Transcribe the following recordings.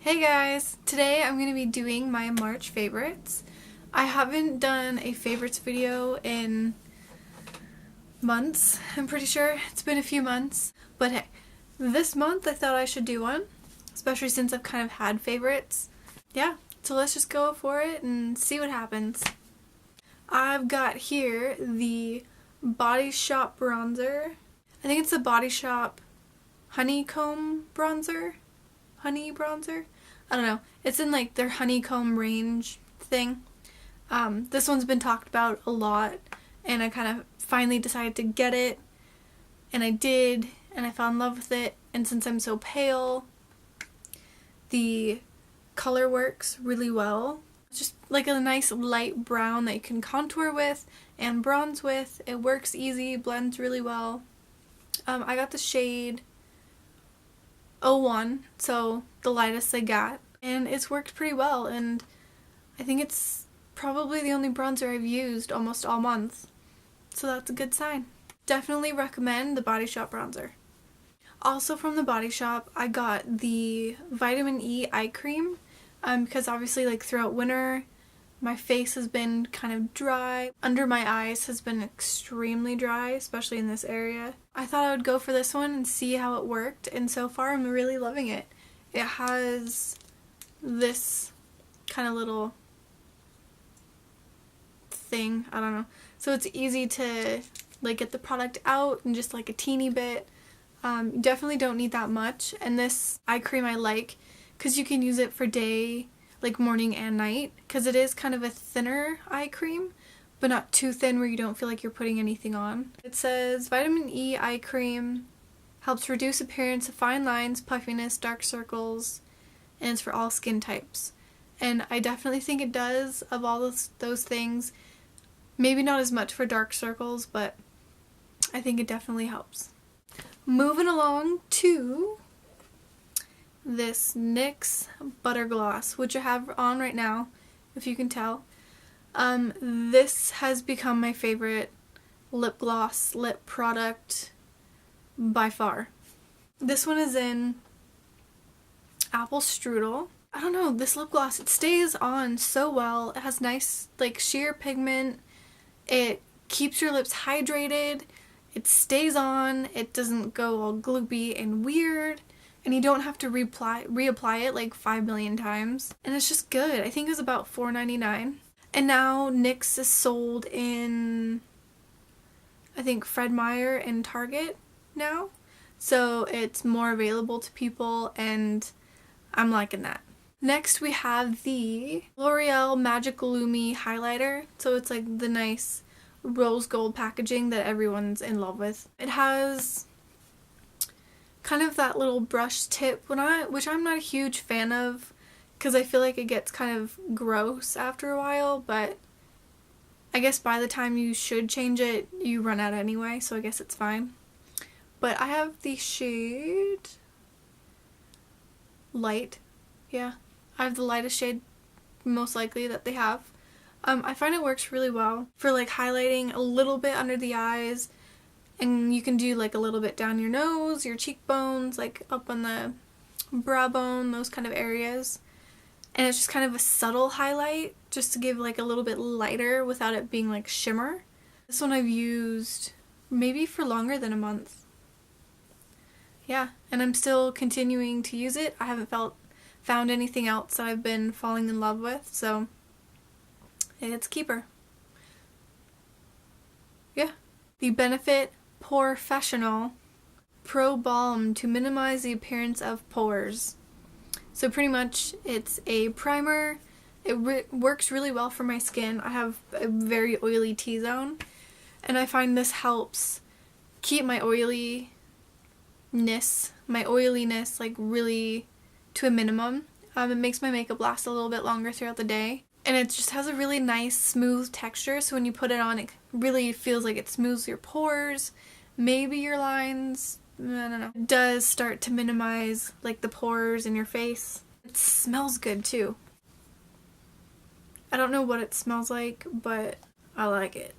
Hey guys! Today I'm going to be doing my March favorites. I haven't done a favorites video in months, I'm pretty sure. It's been a few months. But hey, this month I thought I should do one, especially since I've kind of had favorites. Yeah, so let's just go for it and see what happens. I've got here the Body Shop bronzer. I think it's the Body Shop Honeycomb bronzer? Honey bronzer? I don't know. It's in like their honeycomb range thing. This one's been talked about a lot and I kind of finally decided to get it, and I did, and I fell in love with it. And since I'm so pale, the color works really well. It's just like a nice light brown that you can contour with and bronze with. It works easy, blends really well. I got the shade 01, so the lightest I got, and it's worked pretty well, and I think it's probably the only bronzer I've used almost all month, so that's a good sign. Definitely recommend the Body Shop bronzer. Also from the Body Shop, I got the Vitamin E eye cream, because obviously like throughout winter my face has been kind of dry. Under my eyes has been extremely dry, especially in this area. I thought I would go for this one and see how it worked, and so far I'm really loving it. It has this kind of little thing, I don't know. So it's easy to like get the product out in just like a teeny bit. You definitely don't need that much, and this eye cream I like because you can use it for day, like morning and night, because it is kind of a thinner eye cream, but not too thin where you don't feel like you're putting anything on. It says Vitamin E eye cream helps reduce appearance of fine lines, puffiness, dark circles, and it's for all skin types. And I definitely think it does, of all those things. Maybe not as much for dark circles, but I think it definitely helps. Moving along to this NYX Butter Gloss, which I have on right now, if you can tell. This has become my favorite lip gloss, lip product by far. This one is in Apple Strudel. I don't know, this lip gloss, it stays on so well. It has nice like sheer pigment. It keeps your lips hydrated. It stays on. It doesn't go all gloopy and weird. And you don't have to reapply it like 5 million times. And it's just good. I think it was about $4.99. And now NYX is sold in, I think, Fred Meyer and Target now. So it's more available to people, and I'm liking that. Next we have the L'Oreal Magic Lumi highlighter. So it's like the nice rose gold packaging that everyone's in love with. It has kind of that little brush tip, which I'm not a huge fan of because I feel like it gets kind of gross after a while, but I guess by the time you should change it, you run out anyway, so I guess it's fine. But I have the shade Light. Yeah, I have the lightest shade most likely that they have. I find it works really well for like highlighting a little bit under the eyes, and you can do like a little bit down your nose, your cheekbones, like up on the brow bone, those kind of areas. And it's just kind of a subtle highlight just to give like a little bit lighter without it being like shimmer. This one I've used maybe for longer than a month. Yeah, and I'm still continuing to use it. I haven't found anything else that I've been falling in love with, so it's a keeper. Yeah. The Benefit Porefessional Pro Balm to minimize the appearance of pores. So pretty much it's a primer. It works really well for my skin. I have a very oily T-zone, and I find this helps keep my oiliness like really to a minimum. It makes my makeup last a little bit longer throughout the day. And it just has a really nice smooth texture, so when you put it on, it really feels like it smooths your pores, maybe your lines, I don't know. It does start to minimize like the pores in your face. It smells good too. I don't know what it smells like, but I like it.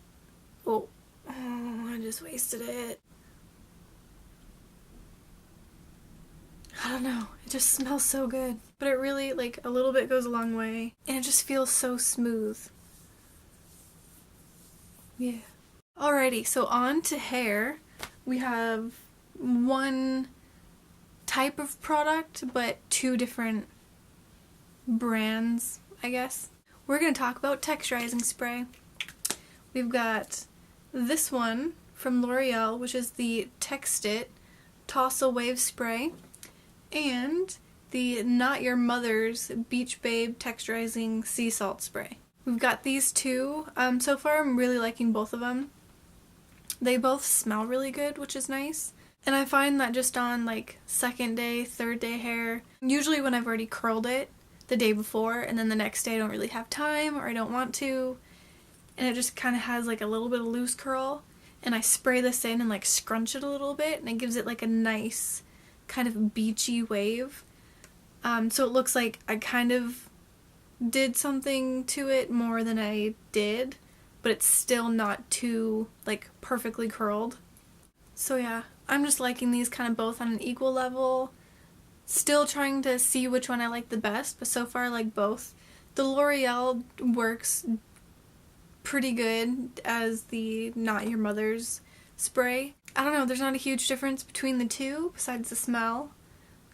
Oh, I just wasted it. I don't don't know, it just smells so good. But it really, like, a little bit goes a long way, and it just feels so smooth. Yeah. Alrighty, so on to hair. We have one type of product, but two different brands, I guess. We're going to talk about texturizing spray. We've got this one from L'Oreal, which is the Textit Tousle Wave Spray, and the Not Your Mother's Beach Babe Texturizing Sea Salt Spray. We've got these two. So far I'm really liking both of them. They both smell really good, which is nice. And I find that just on like second day, third day hair, usually when I've already curled it the day before and then the next day I don't really have time or I don't want to, and it just kind of has like a little bit of loose curl, and I spray this in and like scrunch it a little bit, and it gives it like a nice kind of beachy wave. So it looks like I kind of did something to it more than I did, but it's still not too like perfectly curled. So yeah, I'm just liking these kind of both on an equal level. Still trying to see which one I like the best, but so far I like both. The L'Oreal works pretty good as the Not Your Mother's spray. I don't know, there's not a huge difference between the two besides the smell.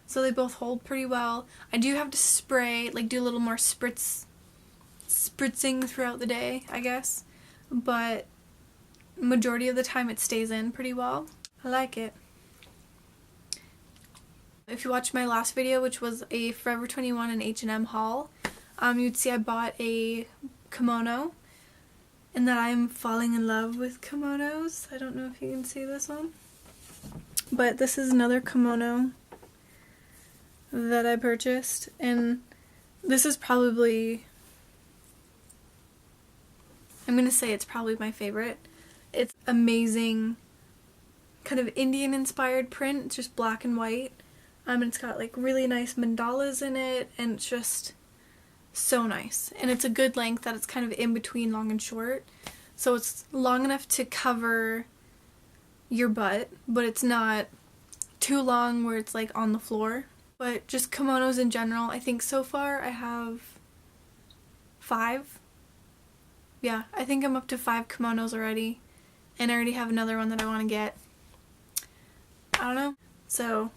So they both hold pretty well. I do have to spray, like do a little more spritzing throughout the day, I guess. But majority of the time it stays in pretty well. I like it. If you watched my last video, which was a Forever 21 and H&M haul, you'd see I bought a kimono, and that I'm falling in love with kimonos. I don't know if you can see this one, but this is another kimono that I purchased, and this is probably, I'm gonna say it's probably my favorite. It's amazing, kind of Indian inspired print. It's just black and white. And it's got like really nice mandalas in it, and it's just so nice. And it's a good length that it's kind of in between long and short. So it's long enough to cover your butt, but it's not too long where it's like on the floor. But just kimonos in general, I think so far I have 5. Yeah, I think I'm up to 5 kimonos already. And I already have another one that I want to get. I don't know. So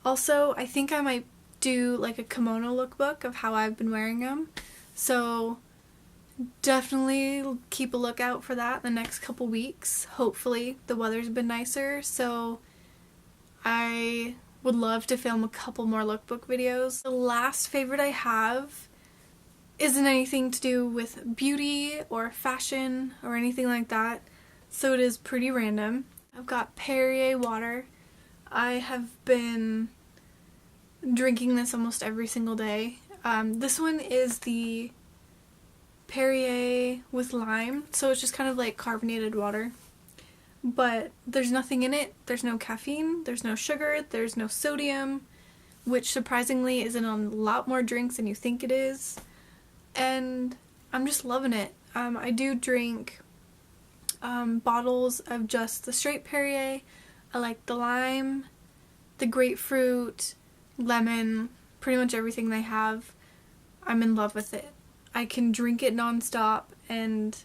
also, I think I might do like a kimono lookbook of how I've been wearing them. So definitely keep a lookout for that in the next couple weeks. Hopefully the weather's been nicer, so I would love to film a couple more lookbook videos. The last favorite I have isn't anything to do with beauty or fashion or anything like that, so it is pretty random. I've got Perrier water. I have been drinking this almost every single day. This one is the Perrier with lime, so it's just kind of like carbonated water. But there's nothing in it. There's no caffeine, there's no sugar, there's no sodium, which surprisingly is in a lot more drinks than you think it is. And I'm just loving it. I do drink bottles of just the straight Perrier. I like the lime, the grapefruit, lemon, pretty much everything they have. I'm in love with it. I can drink it nonstop, and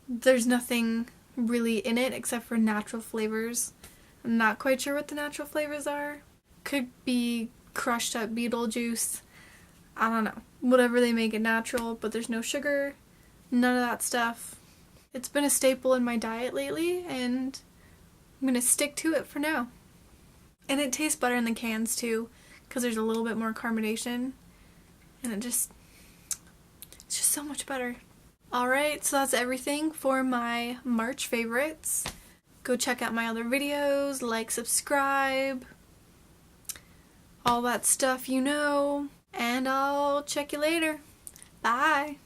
there's nothing really in it except for natural flavors. I'm not quite sure what the natural flavors are. Could be crushed up beetle juice. I don't know. Whatever they make it natural, but there's no sugar, none of that stuff. It's been a staple in my diet lately, and I'm gonna stick to it for now. And it tastes better in the cans too, because there's a little bit more carbonation, and it's just so much better. Alright, so that's everything for my March favorites. Go check out my other videos, like, subscribe, all that stuff you know, and I'll check you later. Bye!